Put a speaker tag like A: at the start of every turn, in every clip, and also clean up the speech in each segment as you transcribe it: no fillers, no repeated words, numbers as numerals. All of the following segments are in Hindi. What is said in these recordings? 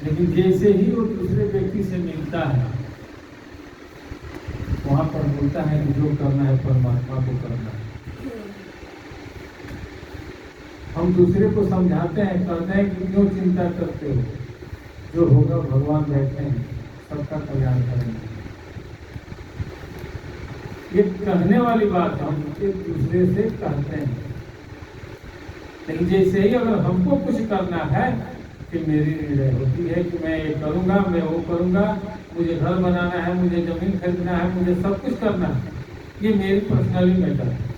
A: लेकिन जैसे ही वो दूसरे व्यक्ति से मिलता है, वहां पर बोलता है कि जो करना है परमात्मा को करना है। हम दूसरे को समझाते हैं, कहते हैं कि क्यों चिंता करते हो, जो होगा भगवान बैठे हैं, सबका कल्याण करेंगे। ये कहने वाली बात हम एक दूसरे से कहते हैं, लेकिन जैसे ही अगर हमको कुछ करना है कि मेरी निर्णय होती है कि मैं ये करूंगा, मैं वो करूंगा, मुझे घर बनाना है, मुझे जमीन खरीदना है, मुझे सब कुछ करना है, ये मेरी पर्सनली मैटर है।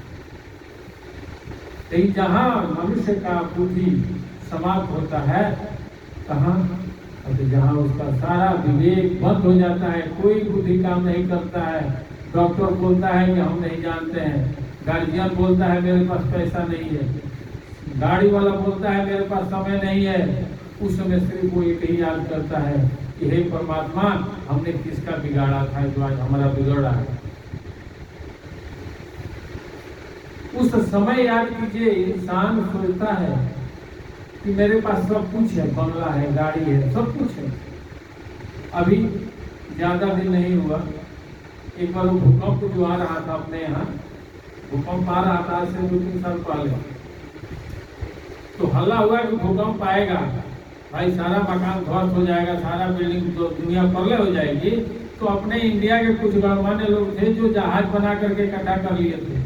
A: लेकिन जहाँ मनुष्य का बुद्धि समाप्त होता है, कहाँ? तो जहाँ उसका सारा विवेक बंद हो जाता है, कोई बुद्धि काम नहीं करता है। डॉक्टर बोलता है कि हम नहीं जानते हैं, गार्जियन बोलता है मेरे पास पैसा नहीं है, गाड़ी वाला बोलता है मेरे पास समय नहीं है। उस समय सिर्फ वो एक ही याद करता है कि हे परमात्मा, हमने किसका बिगाड़ा था जो आज हमारा बिगड़ रहा है। उस समय याद कीजिए, इंसान सोचता है कि मेरे पास सब कुछ है, बंगला है, गाड़ी है, सब कुछ है। अभी ज्यादा दिन नहीं हुआ, एक बार वो भूकंप जो आ रहा था अपने यहाँ, भूकंप आ रहा था आज से 2-3 साल पहले, तो हल्ला हुआ कि भूकंप आएगा, भाई सारा मकान ध्वस्त हो जाएगा, सारा बिल्डिंग तो दुनिया परले हो जाएगी। तो अपने इंडिया के कुछ गणमान्य लोग थे जो जहाज बना करके इकट्ठा कर लिए थे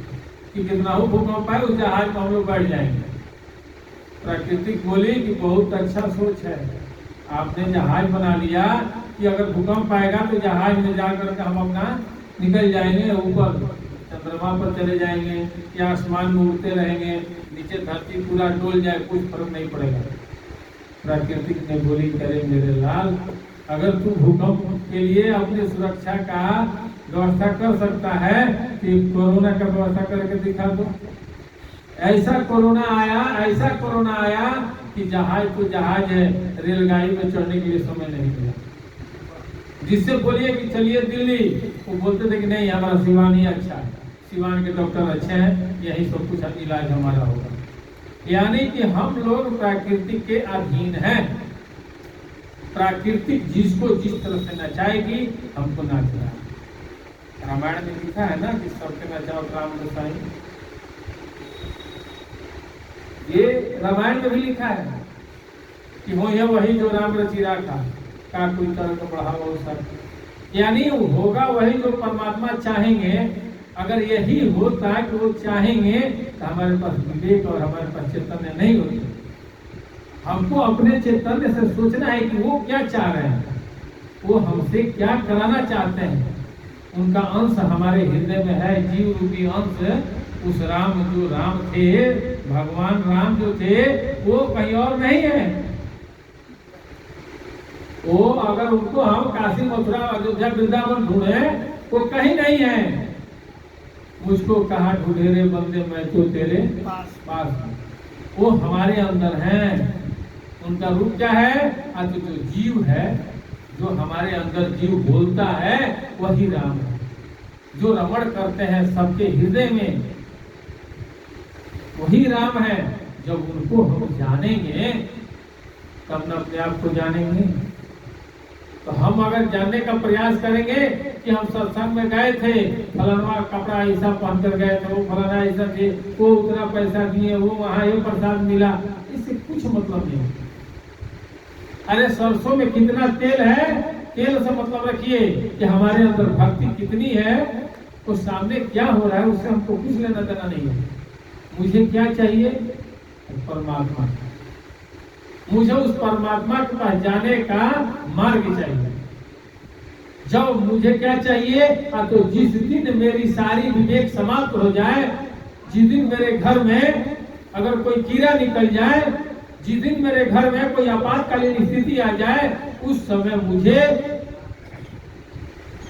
A: कि कितना हो भूकंप आए उस जहाज में हम लोग बैठ जाएंगे। प्राकृतिक बोली कि बहुत अच्छा सोच है, आपने जहाज बना लिया कि अगर भूकंप आएगा तो जहाज में जा करके हम अपना निकल जाएंगे, ऊपर चंद्रमा पर चले जाएंगे या आसमान में उड़ते रहेंगे, नीचे धरती पूरा डोल जाए, कुछ फर्क नहीं पड़ेगा। प्राकृतिक ने बोली, करे मेरे लाल, अगर तू भूकंप के लिए अपनी सुरक्षा का व्यवस्था कर सकता है कि कोरोना का व्यवस्था करके दिखा दो। ऐसा कोरोना आया कि जहाज तो जहाज है, रेलगाड़ी में चढ़ने के लिए समय नहीं मिला। जिससे बोलिए कि चलिए दिल्ली, वो बोलते थे कि नहीं हमारा सिवान ही अच्छा है, सिवान के डॉक्टर अच्छे हैं, यही सब कुछ इलाज हमारा होगा। यानी कि हम लोग प्राकृतिक के अधीन हैं। प्राकृतिक जिसको जिस तरह से नचाएगी हमको नाचना। रामायण में लिखा है ना कि सबके नचाओ राम गोसाई, ये रामायण में भी लिखा है कि हो यह वही जो राम रचिरा का कोई तरह बढ़ाओ सब, यानी होगा वही जो परमात्मा चाहेंगे। अगर यही होता है कि वो चाहेंगे तो हमारे पास विवेक और हमारे पास चैतन्य नहीं होती। हमको अपने चैतन्य से सोचना है कि वो क्या चाह रहे हैं, वो हमसे क्या कराना चाहते हैं। उनका अंश हमारे हृदय में है, जीव रूपी अंश। उस राम जो राम थे, भगवान राम जो थे, वो कहीं और नहीं है। वो अगर उनको हम काशी मथुरा अयोध्या वृंदावन ढूंढे, वो कहीं नहीं है। मुझको कहा ढूंढे रे बंदे, मैं तो तेरे पास हूँ। वो हमारे अंदर हैं। उनका रूप क्या है? आज जो जीव है, जो हमारे अंदर जीव बोलता है, वही राम है। जो रमण करते हैं सबके हृदय में, वही राम है। जब उनको हम जानेंगे तब न अपने आप को जानेंगे। तो हम अगर जानने का प्रयास करेंगे कि हम सत्संग में गए थे, फलाना कपड़ा ऐसा पहन कर गए थे, वो फलाना ऐसा थे, वो उतना पैसा दिए, वो वहाँ ये प्रसाद मिला, इससे कुछ मतलब नहीं। अरे सरसों में कितना तेल है, तेल से मतलब रखिए कि हमारे अंदर भक्ति कितनी है। तो सामने क्या हो रहा है उससे हमको कुछ लेना देना नहीं है। मुझे क्या चाहिए? परमात्मा। मुझे उस परमात्मा के पास जाने का मार्ग चाहिए। जब मुझे क्या चाहिए? तो जिस दिन मेरी सारी विवेक समाप्त हो जाए, जिस दिन मेरे घर में अगर कोई कीड़ा निकल जाए, जिस दिन मेरे घर में कोई आपातकालीन स्थिति आ जाए, उस समय मुझे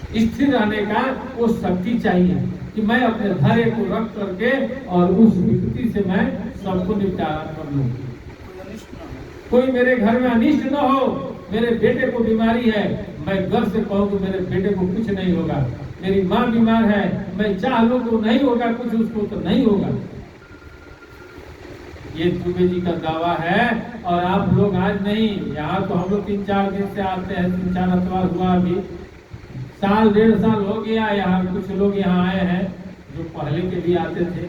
A: स्थिर रहने का वो शक्ति चाहिए कि मैं अपने धैर्य को रख करके और उस विपत्ति से मैं सबको निपटारा कर लूं। कोई मेरे घर में अनिष्ट न हो। मेरे बेटे को बीमारी है, मैं गर्व से कहूँ तो मेरे बेटे को कुछ नहीं होगा। मेरी माँ बीमार है, मैं चाह लूं तो नहीं होगा कुछ, उसको तो नहीं होगा। ये दुबे जी का दावा है। और आप लोग आज नहीं, यहाँ तो हम लोग 3-4 दिन से आते हैं, 3-4 अतवार हुआ, अभी साल 1.5 साल हो गया। यहाँ कुछ लोग यहाँ आए हैं जो पहले के भी आते थे।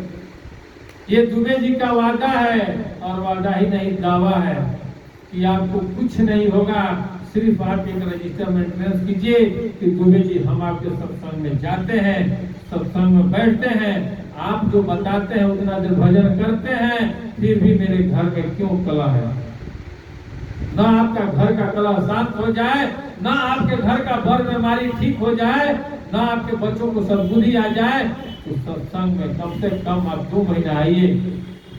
A: ये दुबे जी का वादा है, और वादा ही नहीं दावा है कि आपको कुछ नहीं होगा, सिर्फ आप एक रजिस्टर मेंटेनेंस कीजिए कि दुबे जी हम आपके सत्संग में जाते हैं, सत्संग में बैठते हैं, आप जो बताते हैं उतना देर भजन करते हैं, फिर भी मेरे घर में क्यों कला है? ना आपका घर का कला शांत हो जाए, ना आपके घर का बर बीमारी ठीक हो जाए, ना आपके बच्चों को सद्बुद्धि आ जाए, तो सत्संग में कम से कम आप 2 महीना आइए।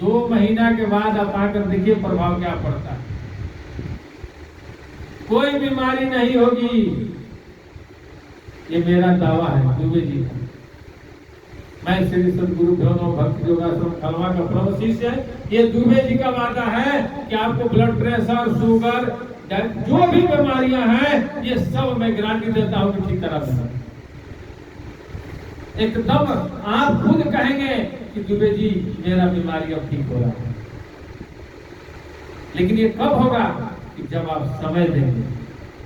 A: 2 महीना के बाद आप आकर देखिए प्रभाव क्या पड़ता है। कोई बीमारी नहीं होगी, ये मेरा दावा है दुबे जी का। मैं श्री सद्गुरु भ्योनो भक्ति योगाश्रम खलवा का प्रमुख शिष्य है। ये दुबे जी का वादा है कि आपको ब्लड प्रेशर, शुगर, जो भी बीमारियां हैं, ये सब मैं गारंटी देता हूं कि ठीक करा दूंगा। एकदम आप खुद कहेंगे कि दुबे जी मेरा बीमारी अब ठीक हो रहा है। लेकिन ये कब होगा? कि जब आप समय देंगे,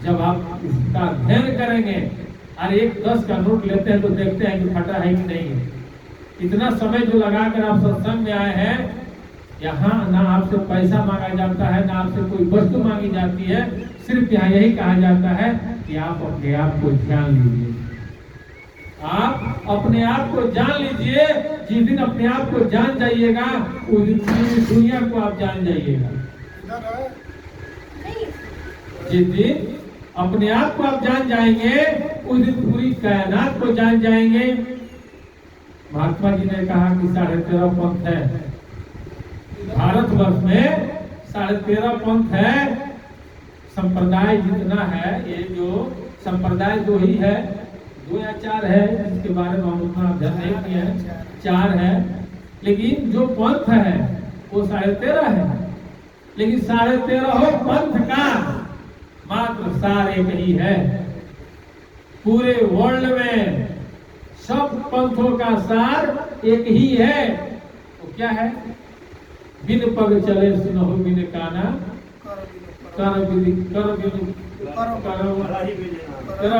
A: जब आप इसका अध्ययन करेंगे। अरे 1-10 का नोट लेते हैं तो देखते हैं कि फटा है कि नहीं है। इतना समय जो लगाकर आप सत्संग में आए हैं, यहाँ ना आपसे पैसा मांगा जाता है, ना आपसे कोई वस्तु मांगी जाती है। सिर्फ यहाँ यही कहा जाता है कि आप अपने आप को जान लीजिए। आप अपने आप को जान लीजिए। जिस दिन अपने आप को जान जाइएगा, उस दिन पूरी दुनिया को आप जान जाइएगा। जिस दिन अपने आप को आप जान जाएंगे, उस दिन पूरी कायनात को जान जाएंगे। महात्मा जी ने कहा कि 13.5 पंथ है भारतवर्ष में, 13.5 पंथ है। संप्रदाय जितना है, ये जो संप्रदाय 2 ही है, 2 या 4 है, इसके बारे में हम उतना अध्ययन नहीं किए हैं, 4 है। लेकिन जो पंथ है वो 13.5 है। लेकिन 13.5 पंथ का मात्र सार एक ही है। पूरे वर्ल्ड में सब पंथों का सार एक ही है। वो क्या है? बिन पग चले सुनहु बिन काना, करहु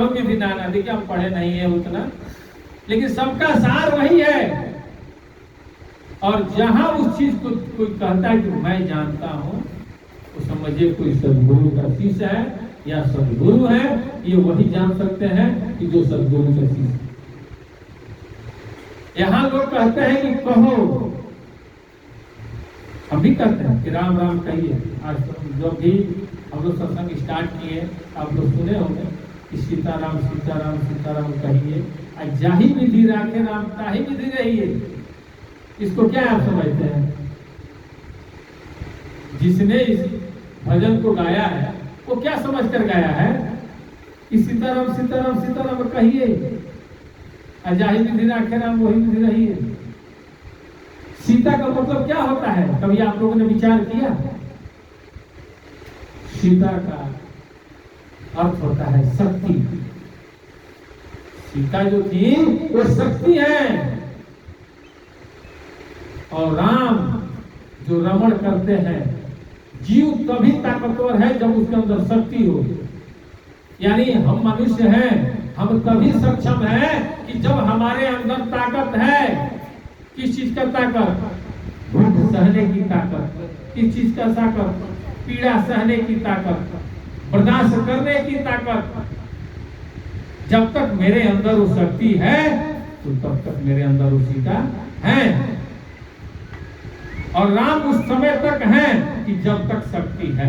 A: विधि नाना। देखिए हम पढ़े नहीं है उतना, लेकिन सबका सार वही है। और जहां उस चीज को कोई कहता है कि मैं जानता हूं, तो समझिए कोई सद्गुरु का शिष्य है या सद्गुरु है। ये वही जान सकते हैं कि जो सद्गुरु का शिष्य। यहाँ लोग कहते हैं कि कहो, हम भी कहते हैं कि राम राम कहिए। आज जब भी हम लोग सत्संग स्टार्ट किए, आप लोग सुने होंगे कि सीताराम सीताराम सीताराम कहिए, जाहि विधि राखे राम ताहि विधि रहिए। इसको क्या आप समझते हैं? जिसने इस भजन को गाया है वो क्या समझकर गाया है कि सीताराम सीताराम सीताराम कहिए, जाहि विधि राखे राम वही विधि रहिए। सीता का मतलब क्या होता है? कभी आप लोगों ने विचार किया? सीता का अर्थ होता है शक्ति। सीता जो थी वो शक्ति है। और राम जो रमण करते हैं, जीव तभी ताकतवर है जब उसके अंदर शक्ति हो। यानी हम मनुष्य हैं, हम तभी सक्षम हैं कि जब हमारे अंदर ताकत है। किस चीज का ताकत? भूख सहने की ताकत। किस चीज का ताकत? पीड़ा सहने की ताकत, बर्दाश्त करने की ताकत। जब तक मेरे अंदर वो शक्ति है तो तब तक मेरे अंदर वो सीता है। और राम उस समय तक है कि जब तक शक्ति है।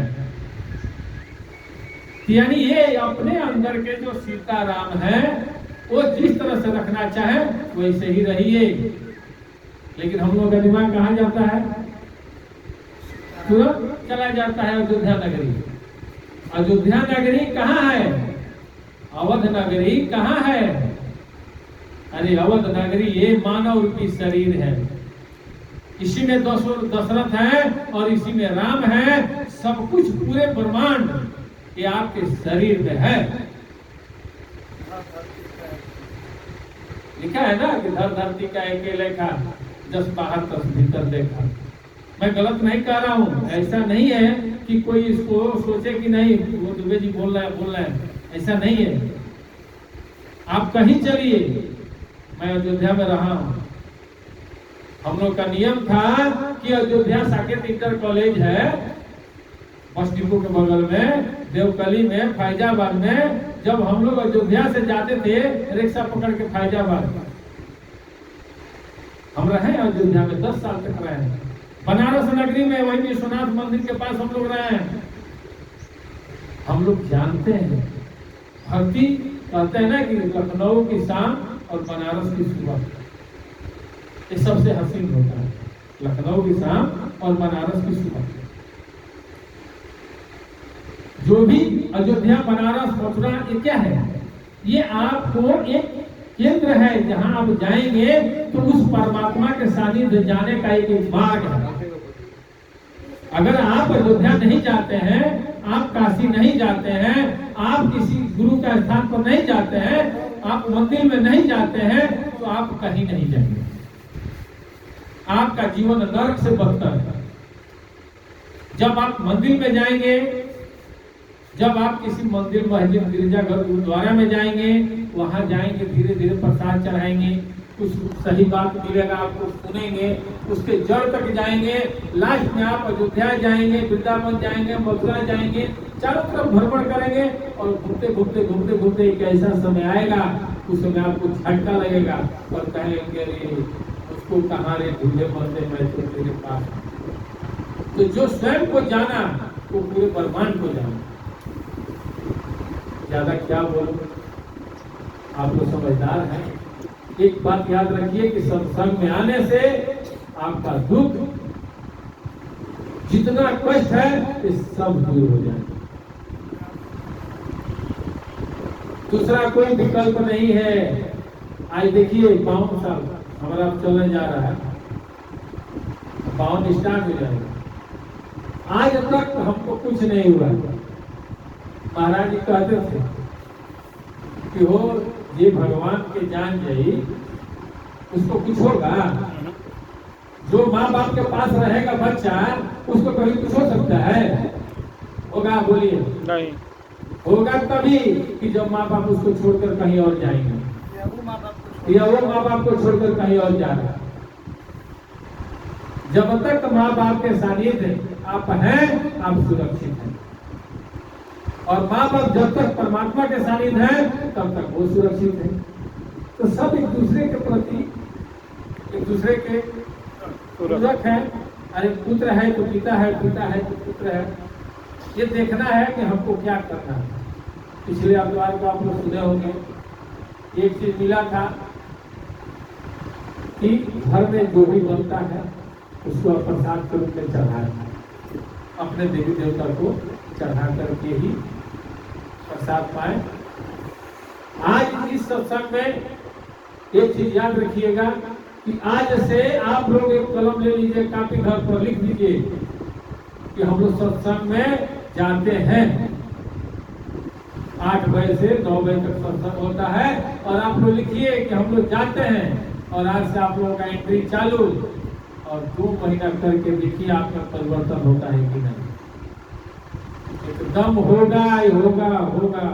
A: यानी ये अपने अंदर के जो सीताराम है वो जिस तरह से रखना चाहे वैसे ही रहिए। लेकिन हम लोग का दिमाग कहाँ जाता है? तुरंत चला जाता है अयोध्या नगरी। अयोध्या नगरी कहाँ है? अवध नगरी कहाँ है? अरे अवध नगरी ये मानव रूपी शरीर है। इसी में दशरथ है और इसी में राम है। सब कुछ पूरे ब्रह्मांड ये आपके शरीर में है। लिखा है ना कि धर धरती का एक लेखा, 10 बाहर 10 भीतर देखा। मैं गलत नहीं कह रहा हूँ, ऐसा नहीं है कि कोई इसको सोचे कि नहीं वो दुबे जी बोल रहा है, ऐसा नहीं है। आप कहीं चलिए, मैं अयोध्या में रहा हूँ, हम लोग का नियम था कि अयोध्या साकेत इंटर कॉलेज है बस डिपो के बगल में, देवकली में, फैजाबाद में। जब हम लोग अयोध्या से जाते थे रिक्शा पकड़ के फैजाबाद, हम रहे अयोध्या में 10 साल तक रहे हैं। बनारस नगरी में वही विश्वनाथ मंदिर के पास हम लोग रहे हैं। हम लोग जानते हैं, भक्ति कहते हैं ना कि लखनऊ की शाम और बनारस की सुबह, ये सबसे हसीन होता है, लखनऊ की शाम और बनारस की सुबह। जो भी अयोध्या, बनारस, मथुरा, ये क्या है? ये आपको एक केंद्र है जहां आप जाएंगे तो उस परमात्मा के सानिध्य जाने का एक मार्ग है। अगर आप अयोध्या नहीं जाते हैं, आप काशी नहीं जाते हैं, आप किसी गुरु का स्थान पर नहीं जाते हैं, आप मंदिर में नहीं जाते हैं, तो आप कहीं नहीं जाएंगे। आपका जीवन नरक से बदतर है। जब आप मंदिर में जाएंगे, जब आप किसी मंदिर, मस्जिद, गिरजाघर, गुरुद्वारा में जाएंगे, वहां जाएंगे, धीरे धीरे प्रसाद चढ़ाएंगे, कुछ सही बात मिलेगा, आपको सुनेंगे, उसके जड़ तक जाएंगे, लास्ट में आप अयोध्या जाएंगे, वृंदावन जाएंगे, मथुरा जाएंगे, चारों तरफ भ्रमण करेंगे और घूमते घूमते घूमते घूमते एक ऐसा समय आएगा, उस समय आपको झटका लगेगा और कहेंगे उसको कहाँ रे ढूंढे मरते, मैं तो तेरे पास। तो जो स्वयं को जाना वो पूरे ब्रह्मांड को जाना। ज्यादा क्या बोलूं, आप लोग समझदार हैं। एक बात याद रखिए कि सत्संग में आने से आपका दुख, जितना कष्ट है, ये सब दूर हो जाए। दूसरा कोई विकल्प नहीं है। आज देखिए 52 साल हमारा चलने जा रहा है, 52 स्टार्ट हो जाएगा। आज तक हमको कुछ नहीं हुआ। महाराज जी कहते थे कि हो ये भगवान के जान जाई, उसको कुछ होगा? जो माँ बाप के पास रहेगा बच्चा, उसको कभी कुछ हो सकता है? होगा? बोलिए नहीं। होगा तभी कि जब माँ बाप उसको छोड़कर कहीं और जाएंगे, या वो माँ बाप को छोड़कर कहीं और जा रहा है। जब तक माँ बाप के सानिध्य आप हैं, आप सुरक्षित हैं। और माँ बाप जब तक परमात्मा के सानिध्य है, तब तक वो सुरक्षित है। तो सब एक दूसरे के प्रति, एक दूसरे के पूरक है। अरे पुत्र है तो पिता है, पिता है तो पुत्र है। ये देखना है कि हमको क्या करना है। पिछले अखबार को आप लोग सुने होंगे, एक चीज मिला था कि घर में जो भी बनता है उसको प्रसाद के रूप में चढ़ाना, अपने देवी देवता को चढ़ा करके ही प्रसाद पाए। आज इस सत्संग में एक चीज याद रखिएगा कि आज से आप लोग एक कलम ले लीजिए, कापी घर पर लिख दीजिए कि हम लोग सत्संग में जाते हैं। 8 बजे से 9 बजे तक सत्संग होता है और आप लोग लिखिए कि हम लोग जाते हैं। और आज से आप लोगों का एंट्री चालू, और 2 महीना करके देखिए आपका परिवर्तन होता है कि नहीं। एकदम होगा ही होगा, होगा,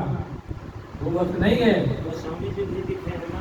A: वो बस नहीं है।
B: स्वामी जी भी दिखे हैं ना।